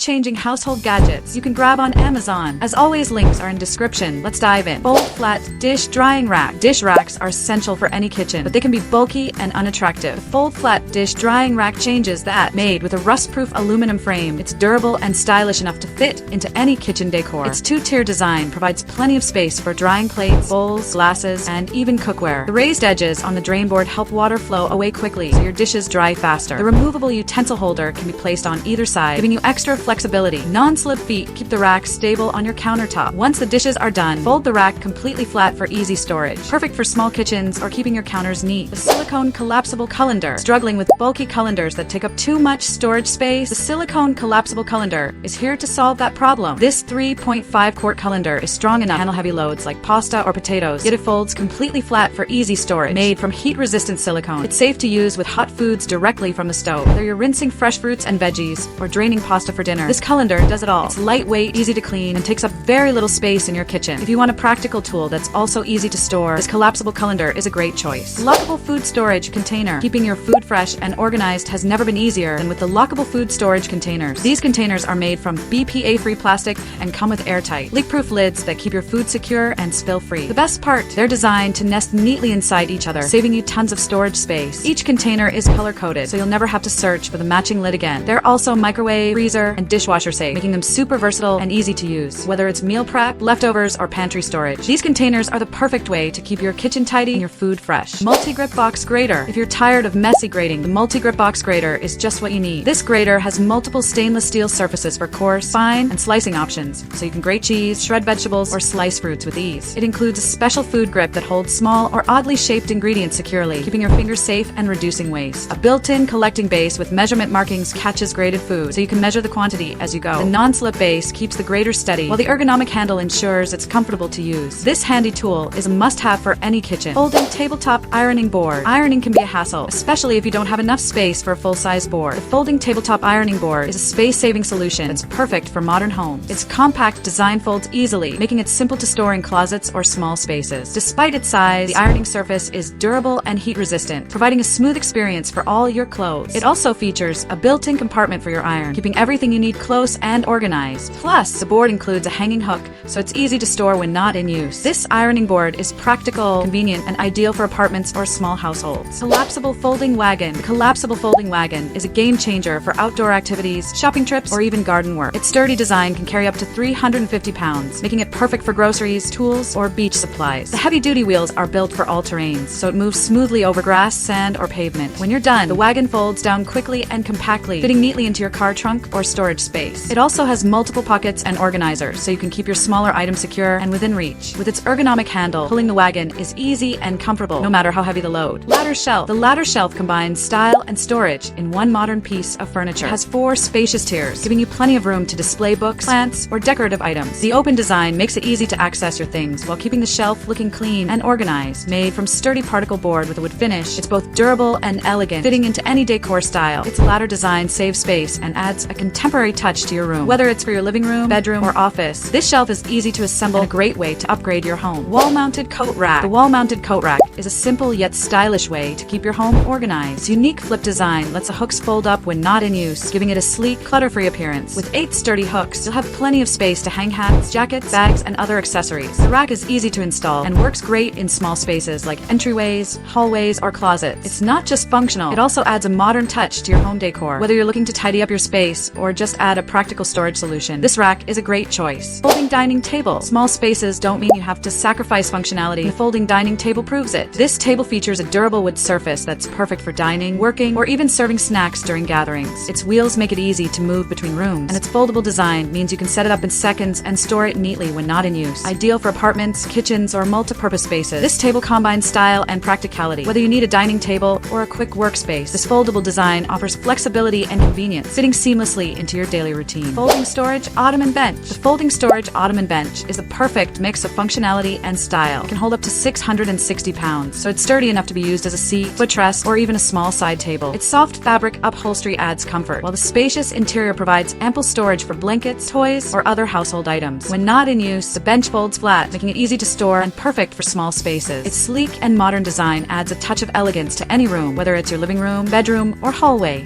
life-changing household gadgets you can grab on Amazon. As always, links are in description. Let's dive in. Fold flat dish drying rack. Dish racks are essential for any kitchen, but they can be bulky and unattractive. The fold flat dish drying rack changes that. Made with a rust-proof aluminum frame, it's durable and stylish enough to fit into any kitchen decor. Its two-tier design provides plenty of space for drying plates, bowls, glasses, and even cookware. The raised edges on the drain board help water flow away quickly so your dishes dry faster. The removable utensil holder can be placed on either side, giving you extra flexibility. Non-slip feet keep the rack stable on your countertop. Once the dishes are done, fold the rack completely flat for easy storage. Perfect for small kitchens or keeping your counters neat. The silicone collapsible colander. Struggling with bulky colanders that take up too much storage space? The silicone collapsible colander is here to solve that problem. This 3.5 quart colander is strong enough to handle heavy loads like pasta or potatoes, yet it folds completely flat for easy storage. Made from heat-resistant silicone, it's safe to use with hot foods directly from the stove. Whether you're rinsing fresh fruits and veggies or draining pasta for dinner, this colander does it all. It's lightweight, easy to clean, and takes up very little space in your kitchen. If you want a practical tool that's also easy to store, this collapsible colander is a great choice. Lockable food storage container. Keeping your food fresh and organized has never been easier than with the lockable food storage containers. These containers are made from BPA-free plastic and come with airtight, leak-proof lids that keep your food secure and spill-free. The best part, they're designed to nest neatly inside each other, saving you tons of storage space. Each container is color-coded, so you'll never have to search for the matching lid again. They're also microwave, freezer, and dishwasher safe, making them super versatile and easy to use, whether it's meal prep, leftovers, or pantry storage. These containers are the perfect way to keep your kitchen tidy and your food fresh. Multi-grip box grater. If you're tired of messy grating, the multi-grip box grater is just what you need. This grater has multiple stainless steel surfaces for coarse, fine, and slicing options, so you can grate cheese, shred vegetables, or slice fruits with ease. It includes a special food grip that holds small or oddly shaped ingredients securely, keeping your fingers safe and reducing waste. A built-in collecting base with measurement markings catches grated food, so you can measure the quantity as you go. The non-slip base keeps the grater steady, while the ergonomic handle ensures it's comfortable to use. This handy tool is a must-have for any kitchen. Folding tabletop ironing board. Ironing can be a hassle, especially if you don't have enough space for a full-size board. The folding tabletop ironing board is a space-saving solution that's perfect for modern homes. Its compact design folds easily, making it simple to store in closets or small spaces. Despite its size, the ironing surface is durable and heat-resistant, providing a smooth experience for all your clothes. It also features a built-in compartment for your iron, keeping everything you need close and organized. Plus, the board includes a hanging hook, so it's easy to store when not in use. This ironing board is practical, convenient, and ideal for apartments or small households. Collapsible folding wagon. The collapsible folding wagon is a game changer for outdoor activities, shopping trips, or even garden work. Its sturdy design can carry up to 350 pounds, making it perfect for groceries, tools, or beach supplies. The heavy-duty wheels are built for all terrains, so it moves smoothly over grass, sand, or pavement. When you're done, the wagon folds down quickly and compactly, fitting neatly into your car trunk or storage space. It also has multiple pockets and organizers, so you can keep your smaller items secure and within reach. With its ergonomic handle, pulling the wagon is easy and comfortable, no matter how heavy the load. Ladder shelf. The ladder shelf combines style and storage in one modern piece of furniture. It has 4 spacious tiers, giving you plenty of room to display books, plants, or decorative items. The open design makes it easy to access your things while keeping the shelf looking clean and organized. Made from sturdy particle board with a wood finish, it's both durable and elegant, fitting into any decor style. Its ladder design saves space and adds a contemporary touch to your room. Whether it's for your living room, bedroom, or office, this shelf is easy to assemble and a great way to upgrade your home. Wall-mounted coat rack. The wall-mounted coat rack is a simple yet stylish way to keep your home organized. Its unique flip design lets the hooks fold up when not in use, giving it a sleek, clutter-free appearance. With 8 sturdy hooks, you'll have plenty of space to hang hats, jackets, bags, and other accessories. The rack is easy to install and works great in small spaces like entryways, hallways, or closets. It's not just functional, it also adds a modern touch to your home decor. Whether you're looking to tidy up your space or just add a practical storage solution, this rack is a great choice. Folding dining table. Small spaces don't mean you have to sacrifice functionality. The folding dining table proves it. This table features a durable wood surface that's perfect for dining, working, or even serving snacks during gatherings. Its wheels make it easy to move between rooms, and its foldable design means you can set it up in seconds and store it neatly when not in use. Ideal for apartments, kitchens, or multi-purpose spaces. This table combines style and practicality. Whether you need a dining table or a quick workspace, this foldable design offers flexibility and convenience, fitting seamlessly into your daily routine. Folding storage ottoman bench. The folding storage ottoman bench is a perfect mix of functionality and style. It can hold up to 660 pounds, so it's sturdy enough to be used as a seat, footrest, or even a small side table. Its soft fabric upholstery adds comfort, while the spacious interior provides ample storage for blankets, toys, or other household items. When not in use, the bench folds flat, making it easy to store and perfect for small spaces. Its sleek and modern design adds a touch of elegance to any room, whether it's your living room, bedroom, or hallway.